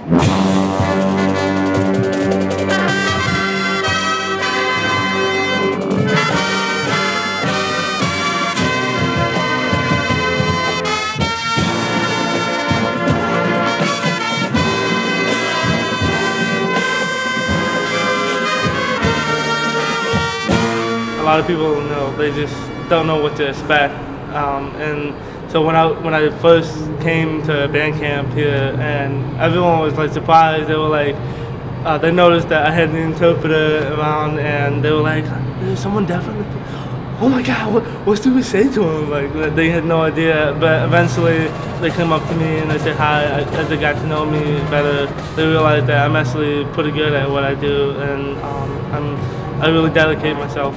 A lot of people, they just don't know what to expect, and so when I first came to band camp here, and everyone was like surprised. They were like, they noticed that I had an interpreter around, and they were like, "Is someone deaf?" Oh my God, what do we say to him? Like, they had no idea, but eventually they came up to me and they said hi. As they got to know me better, they realized that I'm actually pretty good at what I do, and I really dedicate myself.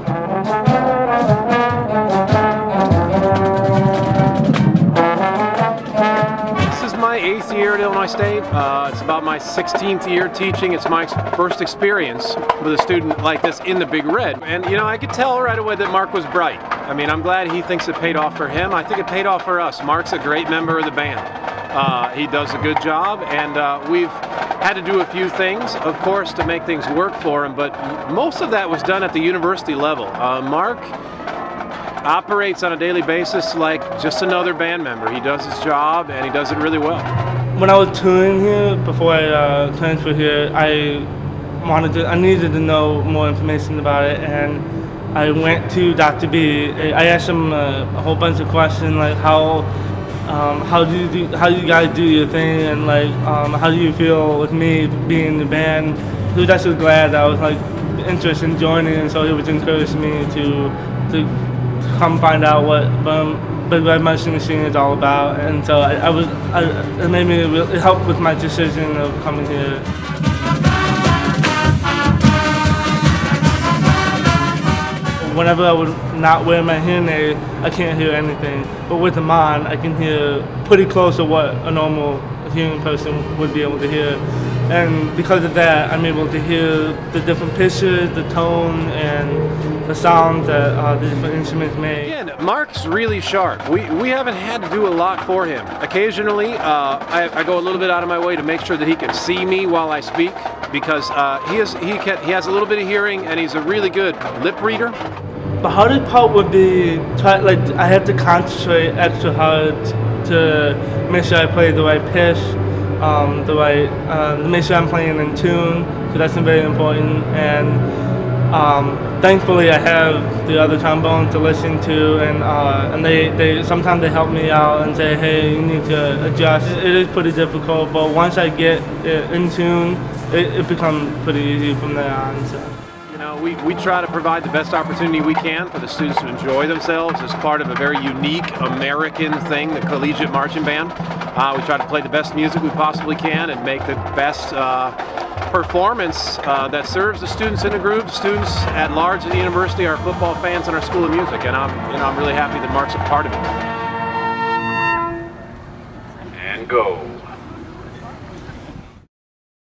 This is my 8th year at Illinois State. It's about my 16th year teaching. It's my first experience with a student like this in the Big Red. And I could tell right away that Mark was bright. I mean, I'm glad he thinks it paid off for him. I think it paid off for us. Mark's a great member of the band. He does a good job, and we've had to do a few things, of course, to make things work for him, but most of that was done at the university level. Mark operates on a daily basis like just another band member. He does his job, and he does it really well. When I was touring here, before I transferred here, I needed to know more information about it, and I went to Dr. B. I asked him a whole bunch of questions, like how do you guys do your thing, and like how do you feel with me being in the band? He was actually glad that I was like interested in joining, and so he was encouraging me to come find out what Big Red Marching Machine is all about, and so it helped with my decision of coming here. Whenever I would not wear my hearing aid, I can't hear anything. But with them on, I can hear pretty close to what a normal hearing person would be able to hear. And because of that, I'm able to hear the different pitches, the tone, and the sounds that the different instruments make. Again, Mark's really sharp. We haven't had to do a lot for him. Occasionally, I go a little bit out of my way to make sure that he can see me while I speak, because he has a little bit of hearing, and he's a really good lip reader. The hardest part would be I have to concentrate extra hard to make sure I play the right pitch, make sure I'm playing in tune, because that's very important. And thankfully, I have the other trombone to listen to, and they sometimes they help me out and say, hey, you need to adjust. It is pretty difficult, but once I get it in tune, it becomes pretty easy from there on. So. We try to provide the best opportunity we can for the students to enjoy themselves as part of a very unique American thing, the collegiate marching band. We try to play the best music we possibly can and make the best performance that serves the students in the group, students at large in the university, our football fans, and our School of Music. And I'm really happy that Mark's a part of it. And go.